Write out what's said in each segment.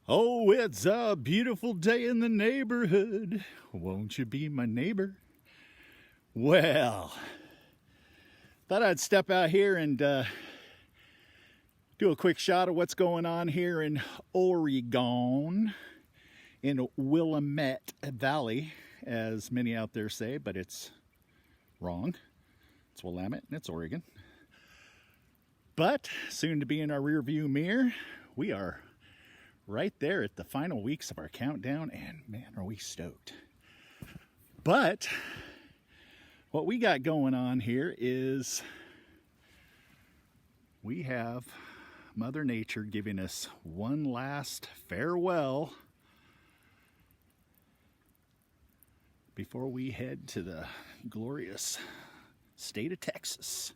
Oh, it's a beautiful day in the neighborhood. Won't you be my neighbor? Well, thought I'd step out here and do a quick shot of what's going on here in Oregon, in Willamette Valley, as many out there say, but it's wrong. It's Willamette and it's Oregon. But soon to be in our rear view mirror, we are right there at the final weeks of our countdown, and man, are we stoked. But what we got going on here is we have Mother Nature giving us one last farewell before we head to the glorious state of Texas.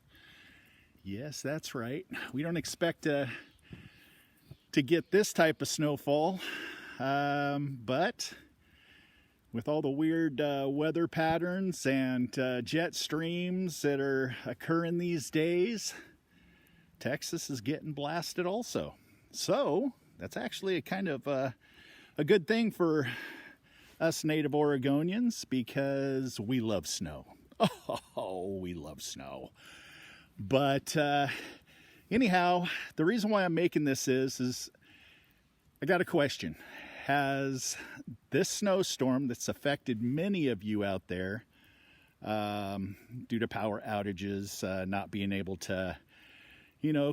Yes, that's right. We don't expect to get this type of snowfall, but with all the weird weather patterns and jet streams that are occurring these days, Texas is getting blasted also. So that's actually a kind of a good thing for us native Oregonians, because we love snow. Oh, we love snow. But anyhow, the reason why I'm making this is I got a question. Has this snowstorm that's affected many of you out there due to power outages, not being able to,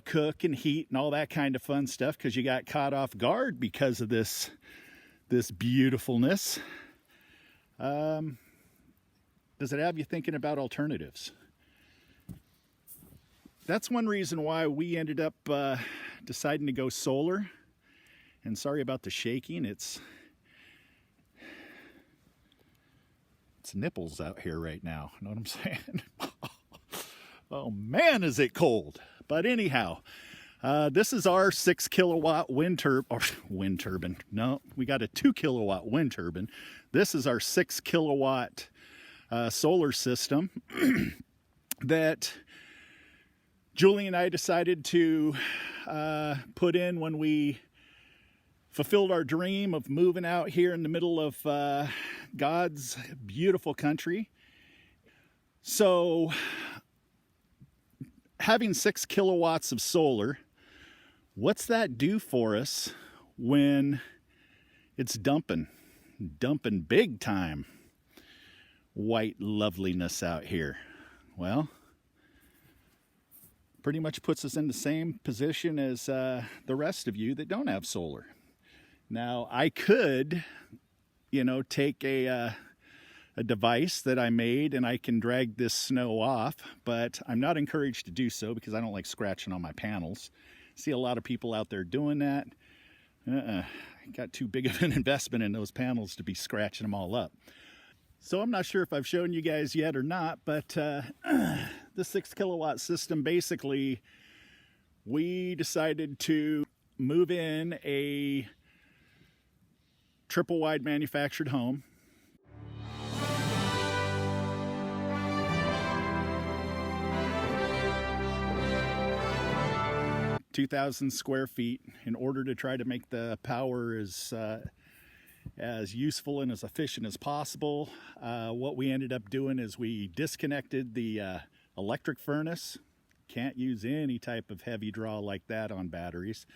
cook and heat and all that kind of fun stuff because you got caught off guard because of this beautifulness, does it have you thinking about alternatives? That's one reason why we ended up deciding to go solar. And sorry about the shaking. It's nipples out here right now. You know what I'm saying? Oh man, is it cold. But anyhow, this is our 6 kilowatt wind turbine. No, we got a 2 kilowatt wind turbine. This is our 6 kilowatt solar system that Julie and I decided to put in when we fulfilled our dream of moving out here in the middle of God's beautiful country. So having 6 kilowatts of solar, what's that do for us when it's dumping big time white loveliness out here? Well, pretty much puts us in the same position as the rest of you that don't have solar. Now, I could, take a device that I made and I can drag this snow off, but I'm not encouraged to do so because I don't like scratching on my panels. See a lot of people out there doing that. I got too big of an investment in those panels to be scratching them all up. So I'm not sure if I've shown you guys yet or not, but the 6 kilowatt system, basically, we decided to move in a triple wide manufactured home. (2,000 square feet) in order to try to make the power as useful and as efficient as possible. What we ended up doing is we disconnected the electric furnace. Can't use any type of heavy draw like that on batteries.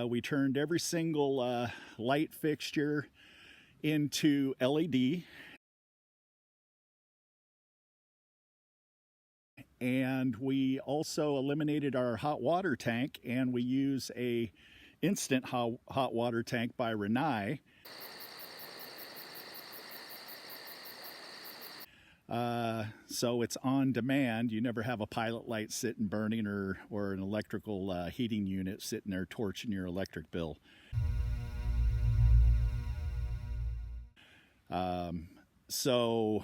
We turned every single light fixture into LED. And we also eliminated our hot water tank, and we use a instant hot water tank by Rinnai. So it's on demand. You never have a pilot light sitting burning or an electrical heating unit sitting there torching your electric bill. So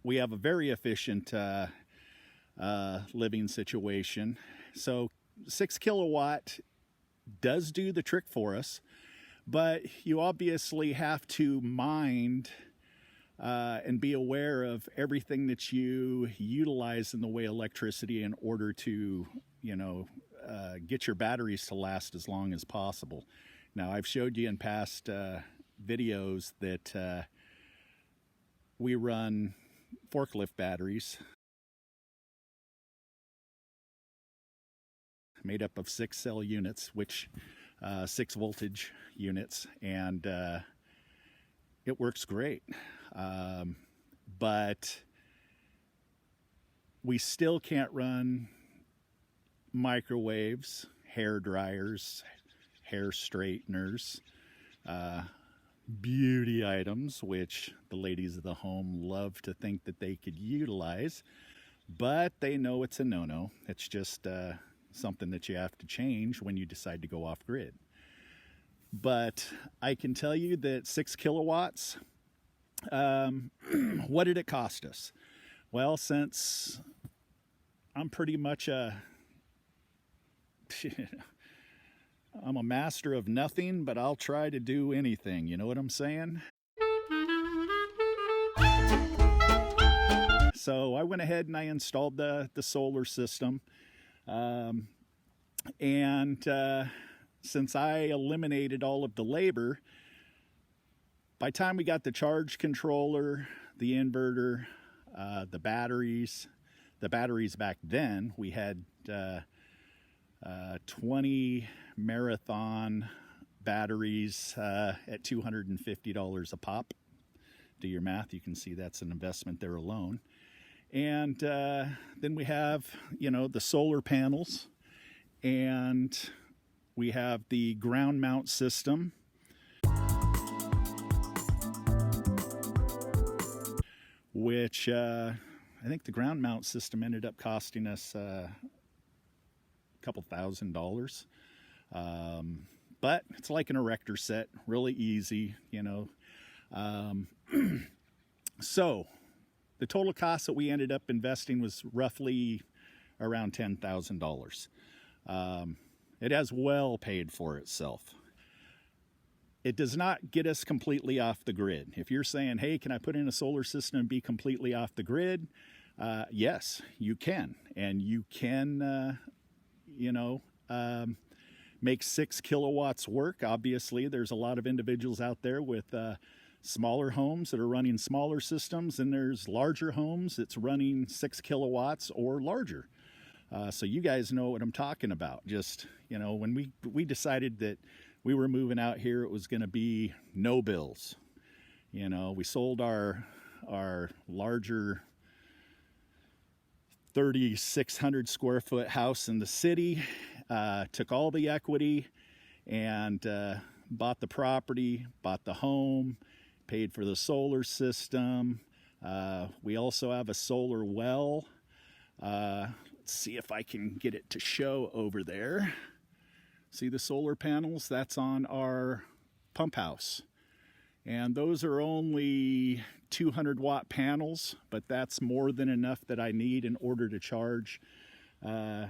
we have a very efficient living situation. So 6 kilowatt does do the trick for us, but you obviously have to mind and be aware of everything that you utilize in the way electricity in order to, get your batteries to last as long as possible. Now, I've showed you in past videos that we run forklift batteries made up of 6 cell units, which 6 voltage units, and it works great. But we still can't run microwaves, hair dryers, hair straighteners, beauty items, which the ladies of the home love to think that they could utilize, but they know it's a no-no. It's just something that you have to change when you decide to go off grid. But I can tell you that 6 kilowatts, what did it cost us? Well, since I'm pretty much I'm a master of nothing, but I'll try to do anything. You know what I'm saying? So I went ahead and I installed the solar system. Since I eliminated all of the labor, by the time we got the charge controller, the inverter, the batteries back then, we had 20 marathon batteries at $250 a pop. Do your math, you can see that's an investment there alone. And then we have, the solar panels, and we have the ground mount system, which I think the ground mount system ended up costing us a couple $1,000. But it's like an erector set, really easy, So the total cost that we ended up investing was roughly around $10,000. It has well paid for itself. It does not get us completely off the grid. If you're saying, hey, can I put in a solar system and be completely off the grid? Yes, you can. And you can, make 6 kilowatts work. Obviously, there's a lot of individuals out there with smaller homes that are running smaller systems, and there's larger homes that's running 6 kilowatts or larger. So you guys know what I'm talking about. Just, when we decided that we were moving out here, it was going to be no bills. We sold our larger 3,600 square foot house in the city, took all the equity and bought the property, bought the home, paid for the solar system. We also have a solar well. Let's see if I can get it to show over there. See the solar panels? That's on our pump house. And those are only 200 watt panels, but that's more than enough that I need in order to charge 2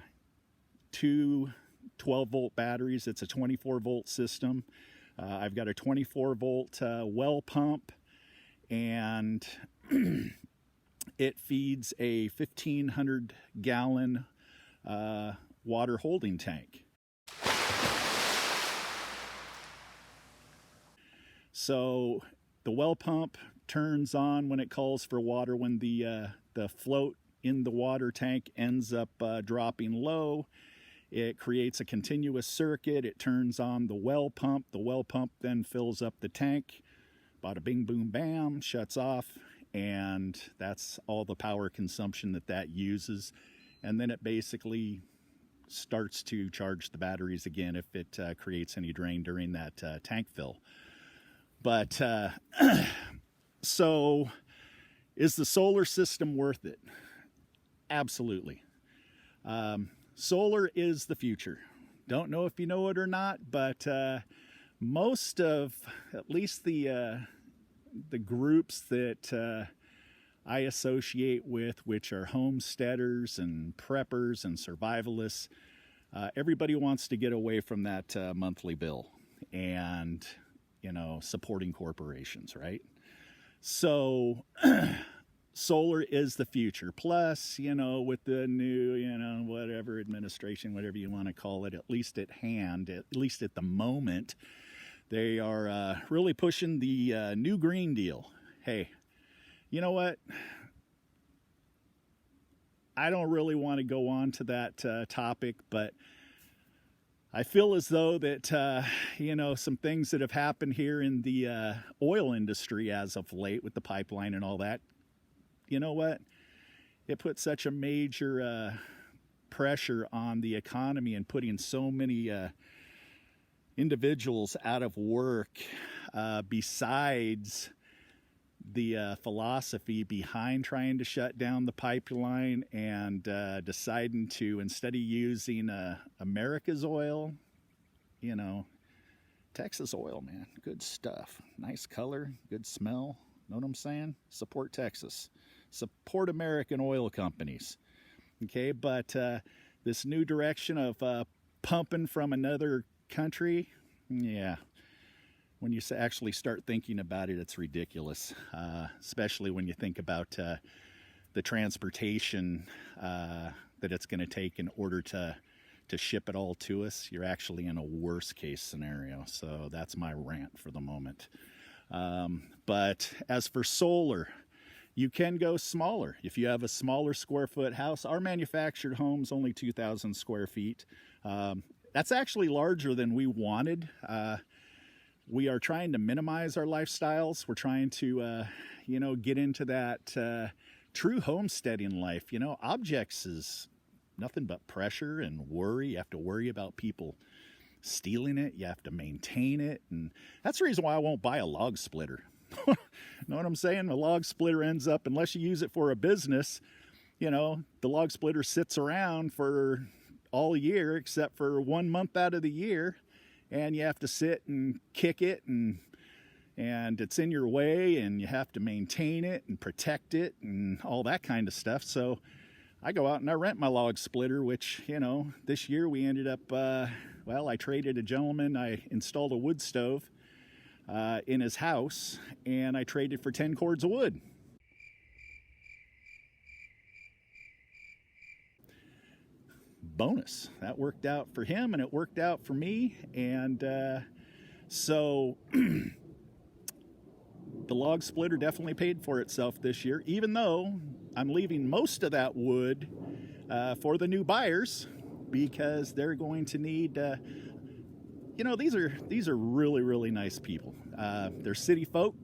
12-volt batteries. It's a 24-volt system. I've got a 24-volt well pump, and it feeds a 1,500-gallon water holding tank. So the well pump turns on when it calls for water. When the float in the water tank ends up dropping low, it creates a continuous circuit. It turns on the well pump. The well pump then fills up the tank. Bada bing, boom, bam, shuts off. And that's all the power consumption that uses. And then it basically starts to charge the batteries again if it creates any drain during that tank fill. But so is the solar system worth it? Absolutely. Solar is the future. Don't know if you know it or not, but most of, at least the groups that I associate with, which are homesteaders and preppers and survivalists, everybody wants to get away from that monthly bill and, supporting corporations, right? So solar is the future. Plus, with the new, whatever administration, whatever you want to call it, at least at hand, at least at the moment, They are really pushing the new Green Deal. Hey, you know what? I don't really want to go on to that topic, but I feel as though that, some things that have happened here in the oil industry as of late with the pipeline and all that, you know what? It put such a major pressure on the economy and putting so many individuals out of work besides the philosophy behind trying to shut down the pipeline and deciding to, instead of using America's oil, Texas oil, man, good stuff, nice color, good smell, know what I'm saying? Support Texas, support American oil companies, okay? But this new direction of pumping from another country, yeah, when you actually start thinking about it, it's ridiculous, especially when you think about the transportation that it's going to take in order to ship it all to us. You're actually in a worst case scenario. So that's my rant for the moment. But as for solar, you can go smaller. If you have a smaller square foot house, our manufactured home's only 2,000 square feet. That's actually larger than we wanted. We are trying to minimize our lifestyles. We're trying to, get into that true homesteading life. Objects is nothing but pressure and worry. You have to worry about people stealing it. You have to maintain it. And that's the reason why I won't buy a log splitter. Know what I'm saying? A log splitter ends up, unless you use it for a business, the log splitter sits around for all year except for 1 month out of the year. And you have to sit and kick it, and it's in your way, and you have to maintain it and protect it and all that kind of stuff. So I go out and I rent my log splitter, which, this year we ended up, I traded a gentleman. I installed a wood stove in his house, and I traded for 10 cords of wood. Bonus. That worked out for him and it worked out for me. And so the log splitter definitely paid for itself this year, even though I'm leaving most of that wood for the new buyers, because they're going to need, these are really, really nice people. They're city folk.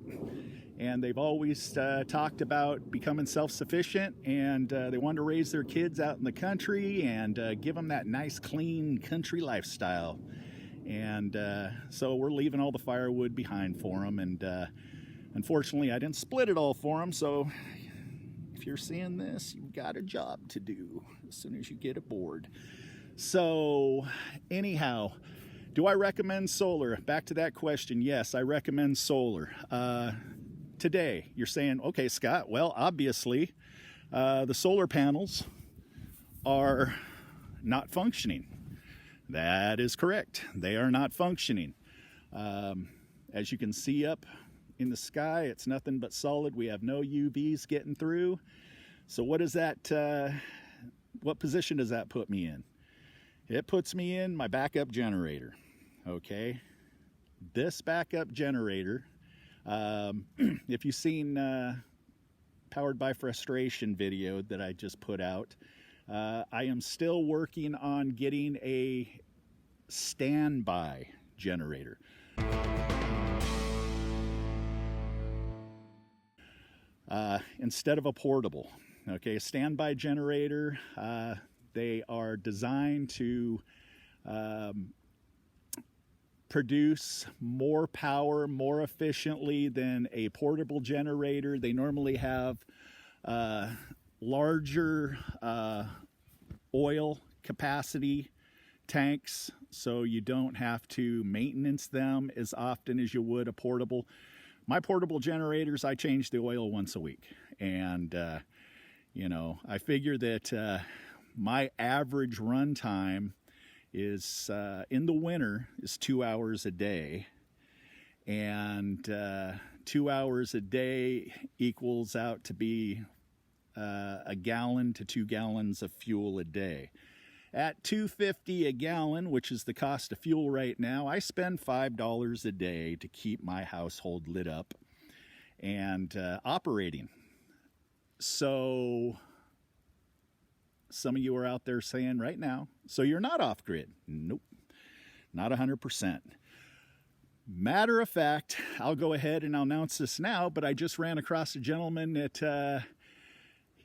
And they've always talked about becoming self-sufficient, and they want to raise their kids out in the country and give them that nice, clean country lifestyle. And so we're leaving all the firewood behind for them. And unfortunately, I didn't split it all for them. So if you're seeing this, you've got a job to do as soon as you get aboard. So anyhow, do I recommend solar? Back to that question. Yes, I recommend solar. Today, you're saying, okay, Scott, well, obviously, the solar panels are not functioning. That is correct. They are not functioning. As you can see up in the sky, it's nothing but solid. We have no UVs getting through. So what is that, what position does that put me in? It puts me in my backup generator, okay? This backup generator, if you've seen Powered by Frustration video that I just put out, I am still working on getting a standby generator. Instead of a portable. Okay, a standby generator, they are designed to produce more power more efficiently than a portable generator. They normally have larger oil capacity tanks, so you don't have to maintenance them as often as you would a portable. My portable generators, I change the oil once a week. And, I figure that my average run time is in the winter is 2 hours a day, and 2 hours a day equals out to be a gallon to 2 gallons of fuel a day. at $2.50 a gallon, which is the cost of fuel right now, I spend $5 a day to keep my household lit up and operating. So some of you are out there saying right now, so you're not off grid. Nope, not 100%. Matter of fact, I'll go ahead and I'll announce this now, but I just ran across a gentleman that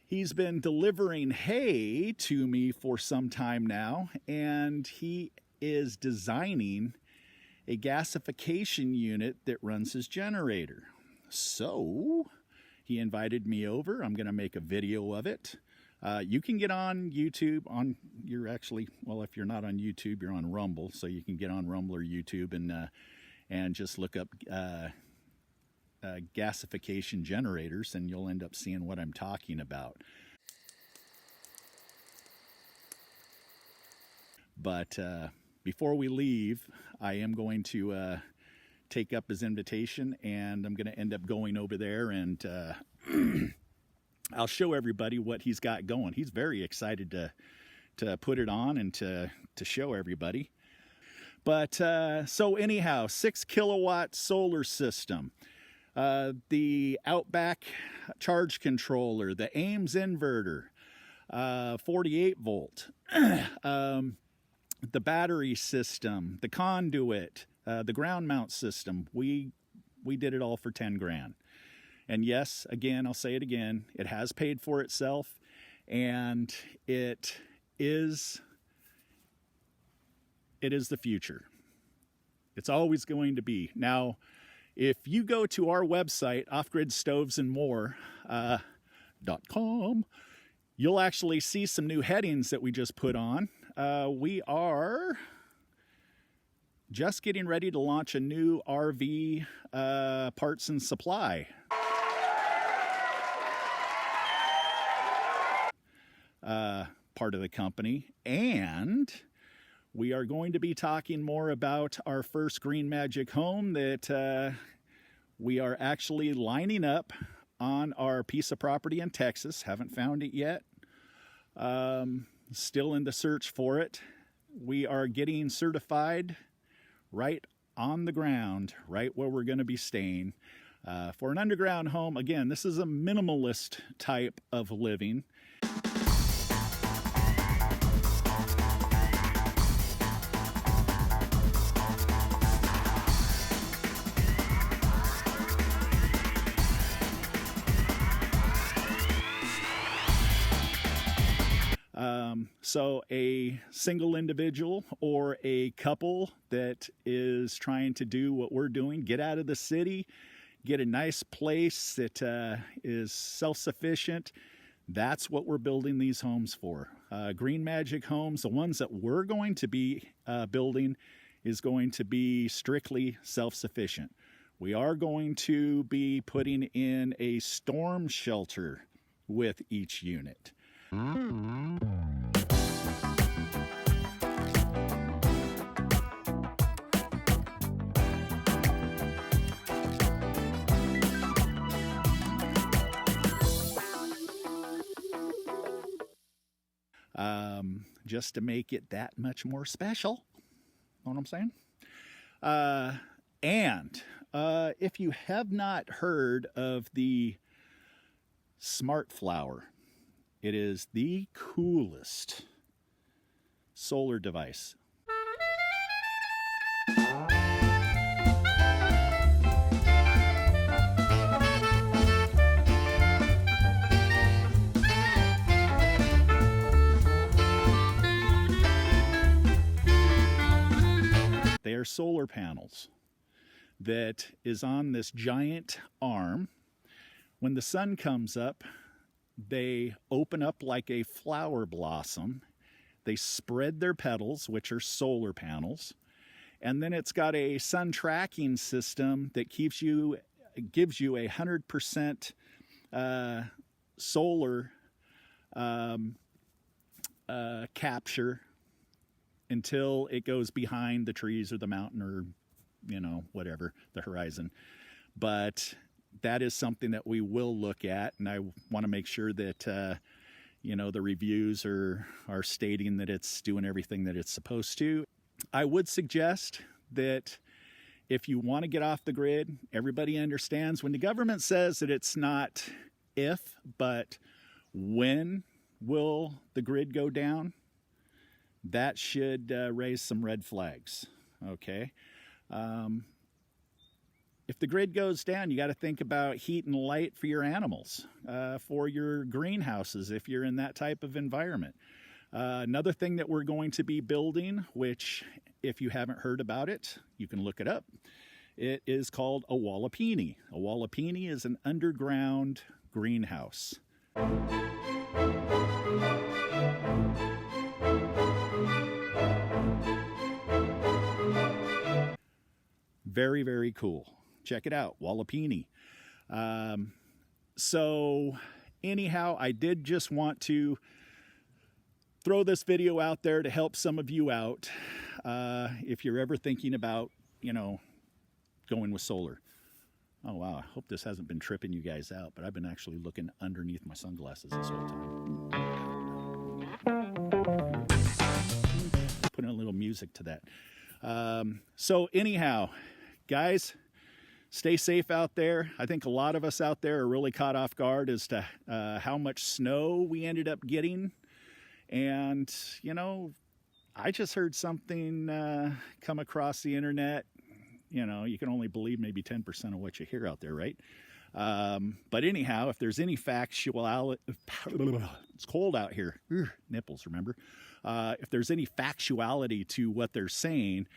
he's been delivering hay to me for some time now, and he is designing a gasification unit that runs his generator. So he invited me over. I'm going to make a video of it. You can get on YouTube. If you're not on YouTube, you're on Rumble, so you can get on Rumble or YouTube and just look up gasification generators, and you'll end up seeing what I'm talking about. But before we leave, I am going to take up his invitation, and I'm going to end up going over there, and I'll show everybody what he's got going. He's very excited to put it on and to show everybody. But so anyhow, 6 kilowatt solar system, the Outback charge controller, the Ames inverter, 48 volt, the battery system, the conduit, the ground mount system. We did it all for 10 grand. And yes, again, I'll say it again, it has paid for itself, and it is the future. It's always going to be. Now, if you go to our website, offgridstovesandmore.com, you'll actually see some new headings that we just put on. We are just getting ready to launch a new RV parts and supply. Part of the company, and we are going to be talking more about our first Green Magic home that we are actually lining up on our piece of property in Texas. Haven't found it yet. Still in the search for it. We are getting certified right on the ground, right where we're going to be staying. For an underground home, again, this is a minimalist type of living. So a single individual or a couple that is trying to do what we're doing, get out of the city, get a nice place that is self-sufficient, that's what we're building these homes for. Green Magic homes, the ones that we're going to be building, is going to be strictly self-sufficient. We are going to be putting in a storm shelter with each unit. Just to make it that much more special. Know what I'm saying? And if you have not heard of the Smart Flower, it is the coolest solar device. They are solar panels that is on this giant arm. When the sun comes up, they open up like a flower blossom. They spread their petals, which are solar panels. And then it's got a sun tracking system that gives you 100% solar capture until it goes behind the trees or the mountain or, whatever, the horizon. But that is something that we will look at, and I want to make sure that, you know, the reviews are stating that it's doing everything that it's supposed to. I would suggest that if you want to get off the grid, everybody understands when the government says that it's not if, but when will the grid go down, that should raise some red flags, okay? If the grid goes down, you got to think about heat and light for your animals, for your greenhouses if you're in that type of environment. Another thing that we're going to be building, which if you haven't heard about it, you can look it up. It is called a wallapini. A wallapini is an underground greenhouse. Very, very cool. Check it out, wallapini. So anyhow, I did just want to throw this video out there to help some of you out. If you're ever thinking about, you know, going with solar. Oh, wow. I hope this hasn't been tripping you guys out, but I've been actually looking underneath my sunglasses this whole time. Putting a little music to that. So anyhow, guys, stay safe out there. I think a lot of us out there are really caught off guard as to how much snow we ended up getting. And, you know, I just heard something come across the internet. You know, you can only believe maybe 10% of what you hear out there, right? But anyhow, if there's any factuality, it's cold out here. Nipples, remember? If there's any factuality to what they're saying,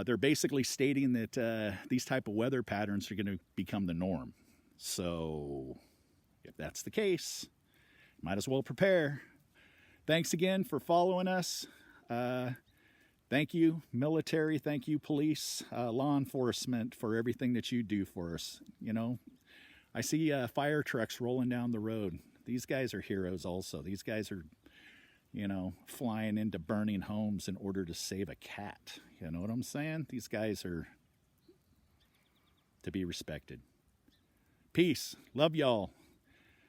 they're basically stating that these type of weather patterns are going to become the norm. So if that's the case, might as well prepare. Thanks again for following us. Thank you, military. Thank you, police, law enforcement, for everything that you do for us. You know, I see fire trucks rolling down the road. These guys are heroes also. These guys are, you know, flying into burning homes in order to save a cat. You know what I'm saying? These guys are to be respected. Peace. Love y'all.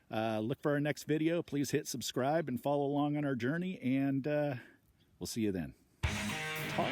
Look for our next video. Please hit subscribe and follow along on our journey, and we'll see you then. Talk.